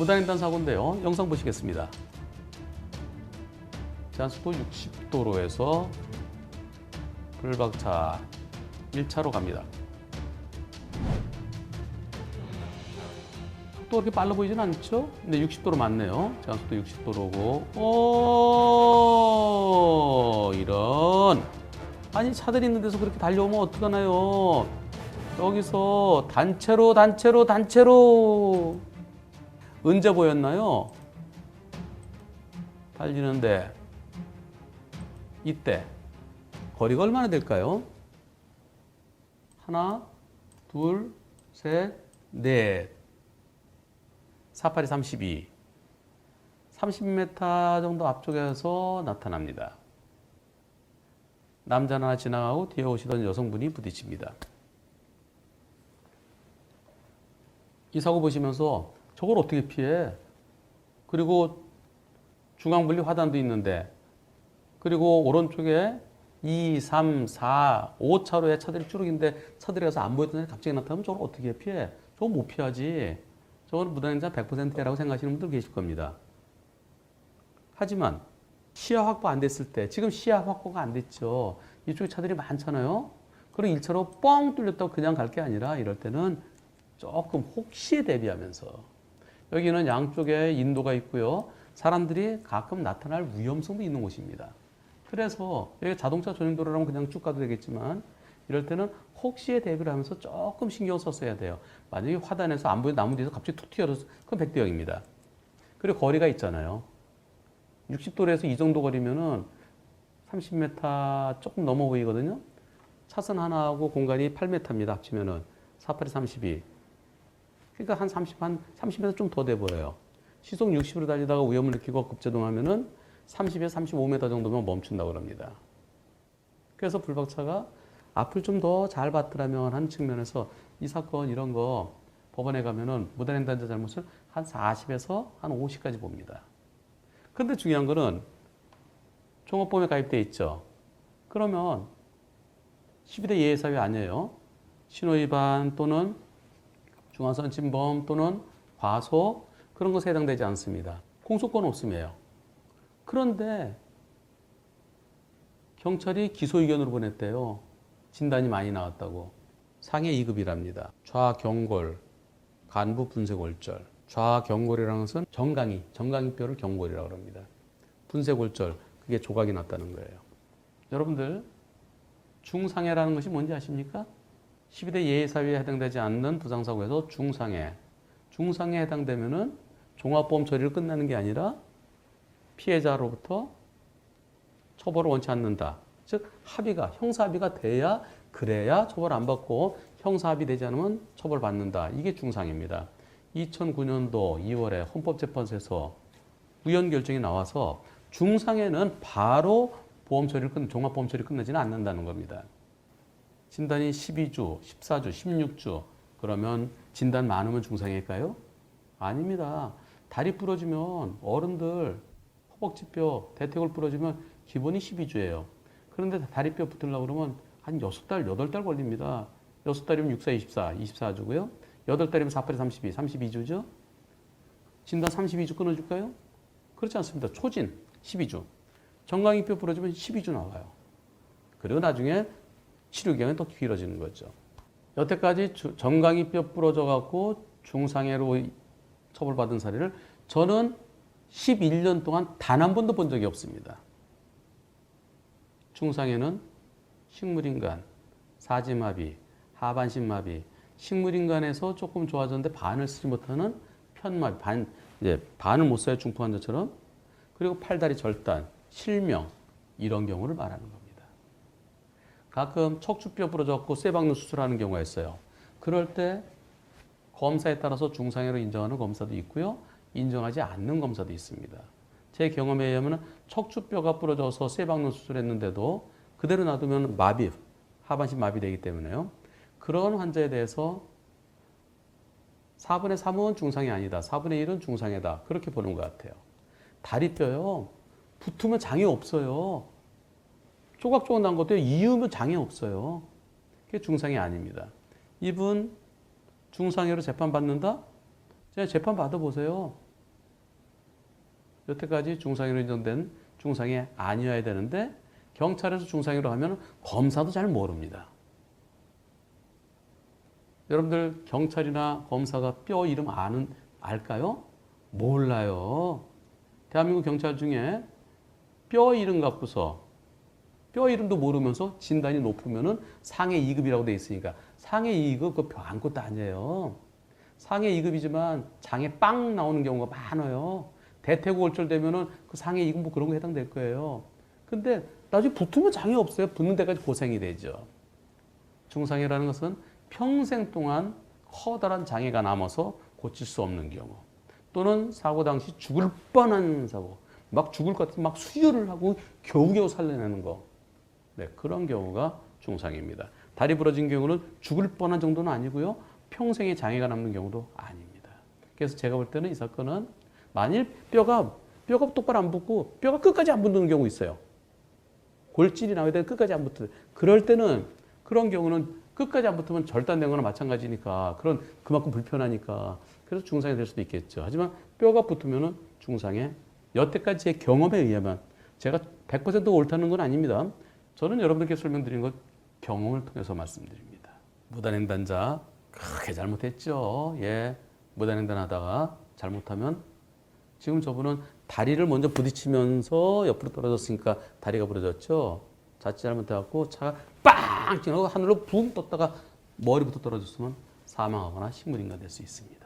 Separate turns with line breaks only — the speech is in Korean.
무단횡단 사고인데요. 영상 보시겠습니다. 제한속도 60도로에서 불박차 1차로 갑니다. 속도가 그렇게 빨라 보이진 않죠? 근데 60도로 맞네요. 제한속도 60도로고. 오, 이런. 아니, 차들이 있는 데서 그렇게 달려오면 어떡하나요? 여기서 단체로. 언제 보였나요? 달리는데 이때 거리가 얼마나 될까요? 하나, 둘, 셋, 넷. 48이 32. 30m 정도 앞쪽에서 나타납니다. 남자 하나 지나가고 뒤에 오시던 여성분이 부딪힙니다. 이 사고 보시면서 저걸 어떻게 피해? 그리고 중앙분리 화단도 있는데, 그리고 오른쪽에 2, 3, 4, 5차로에 차들이 쭈룩인데 차들이 가서 안 보였던 애가 갑자기 나타나면 저걸 어떻게 피해? 저건 못 피하지. 저건 무단횡단 100%라고 생각하시는 분들 계실 겁니다. 하지만 시야 확보 안 됐을 때, 지금 시야 확보가 안 됐죠. 이쪽에 차들이 많잖아요. 그리고 1차로 뻥 뚫렸다고 그냥 갈 게 아니라 이럴 때는 조금 혹시에 대비하면서, 여기는 양쪽에 인도가 있고요. 사람들이 가끔 나타날 위험성도 있는 곳입니다. 그래서 여기 자동차 전용도로라면 그냥 쭉 가도 되겠지만 이럴 때는 혹시에 대비를 하면서 조금 신경 썼어야 돼요. 만약에 화단에서 안 보이는 나무 뒤에서 갑자기 툭 튀어서 그건 백대역입니다. 그리고 거리가 있잖아요. 60도로에서 이 정도 거리면은 30m 조금 넘어 보이거든요. 차선 하나하고 공간이 8m입니다. 합치면은 48에 32. 그러니까 한 30m 좀 더 돼 보여요. 시속 60으로 달리다가 위험을 느끼고 급제동하면은 30에서 35m 정도면 멈춘다고 합니다. 그래서 불박차가 앞을 좀 더 잘 봤더라면 하는 측면에서 이 사건 이런 거 법원에 가면은 무단횡단자 잘못을 한 40에서 한 50까지 봅니다. 그런데 중요한 거는 종합범에 가입돼 있죠. 그러면 12대 예외사유 아니에요. 신호위반 또는 중앙선 침범 또는 과속 그런 것에 해당되지 않습니다. 공소권 없음이에요. 그런데 경찰이 기소 의견으로 보냈대요. 진단이 많이 나왔다고. 상해 2급이랍니다. 좌경골, 간부 분쇄골절. 좌경골이라는 것은 정강이뼈를 경골이라고 합니다. 분쇄골절, 그게 조각이 났다는 거예요. 여러분들, 중상해라는 것이 뭔지 아십니까? 12대 예외사유에 해당되지 않는 부상사고에서 중상해에 해당되면은 종합보험 처리를 끝내는 게 아니라 피해자로부터 처벌을 원치 않는다. 즉 형사합의가 돼야, 그래야 처벌 안 받고 형사합의 되지 않으면 처벌받는다. 이게 중상해입니다. 2009년도 2월에 헌법재판소에서 우연 결정이 나와서 중상해는 바로 종합보험 처리를 끝내지는 않는다는 겁니다. 진단이 12주, 14주, 16주 그러면 진단 많으면 중상해일까요? 아닙니다. 다리 부러지면 어른들 허벅지뼈, 대퇴골 부러지면 기본이 12주예요. 그런데 다리뼈 붙으려고 그러면 한 6달, 8달 걸립니다. 6달이면 6, 4, 24, 24주고요. 8달이면 4, 8, 32, 32주죠. 진단 32주 끊어줄까요? 그렇지 않습니다. 초진 12주. 정강이뼈 부러지면 12주 나와요. 그리고 나중에 치료 기간이 더 길어지는 거죠. 여태까지 정강이뼈 부러져 갖고 중상해로 처벌받은 사례를 저는 11년 동안 단 한 번도 본 적이 없습니다. 중상해는 식물인간, 사지마비, 하반신마비, 식물인간에서 조금 좋아졌는데 반을 쓰지 못하는 편마비, 반을 못 써야 중풍 환자처럼, 그리고 팔다리 절단, 실명 이런 경우를 말하는 겁니다. 가끔 척추뼈 부러졌고 쇠박는 수술하는 경우가 있어요. 그럴 때 검사에 따라서 중상해로 인정하는 검사도 있고요. 인정하지 않는 검사도 있습니다. 제 경험에 의하면 척추뼈가 부러져서 쇠박는 수술했는데도 그대로 놔두면 하반신 마비되기 때문에요. 그런 환자에 대해서 4분의 3은 중상해 아니다. 4분의 1은 중상해다. 그렇게 보는 것 같아요. 다리뼈요. 붙으면 장애 없어요. 조각조각 난 것도 이으면 장애 없어요. 그게 중상해 아닙니다. 이분 중상해로 재판받는다? 그냥 재판 받아보세요. 여태까지 중상해로 인정된 중상해 아니어야 되는데 경찰에서 중상해로 하면 검사도 잘 모릅니다. 여러분들 경찰이나 검사가 뼈 이름 알까요? 몰라요. 대한민국 경찰 중에 뼈 이름 갖고서 뼈 이름도 모르면서 진단이 높으면은 상해 2급이라고 돼 있으니까 상해 2급 그거 아무것도 아니에요. 상해 2급이지만 장에 빵 나오는 경우가 많아요. 대퇴고골절 되면은 그 상해 2급 뭐 그런 거 해당될 거예요. 근데 나중에 붙으면 장애 없어요. 붙는 데까지 고생이 되죠. 중상해라는 것은 평생 동안 커다란 장애가 남아서 고칠 수 없는 경우 또는 사고 당시 죽을 뻔한 사고 막 죽을 것 같은 막 수혈을 하고 겨우겨우 살려내는 거 네, 그런 경우가 중상해입니다. 다리 부러진 경우는 죽을 뻔한 정도는 아니고요. 평생의 장애가 남는 경우도 아닙니다. 그래서 제가 볼 때는 이 사건은 만일 뼈가 똑바로 안 붙고 뼈가 끝까지 안 붙는 경우 있어요. 골질이 나와야 되는데 끝까지 안 붙어요. 그럴 때는 그런 경우는 끝까지 안 붙으면 절단된 거나 마찬가지니까 그만큼 불편하니까 그래서 중상해 될 수도 있겠죠. 하지만 뼈가 붙으면은 중상해. 여태까지 제 경험에 의하면 제가 100% 옳다는 건 아닙니다. 저는 여러분들께 설명드린 것 경험을 통해서 말씀드립니다. 무단횡단자 크게 잘못했죠. 예, 무단횡단하다가 잘못하면 지금 저분은 다리를 먼저 부딪히면서 옆으로 떨어졌으니까 다리가 부러졌죠. 자칫 잘못해갖고 차가 빵 지나고 하늘로 붕 떴다가 머리부터 떨어졌으면 사망하거나 식물인가 될 수 있습니다.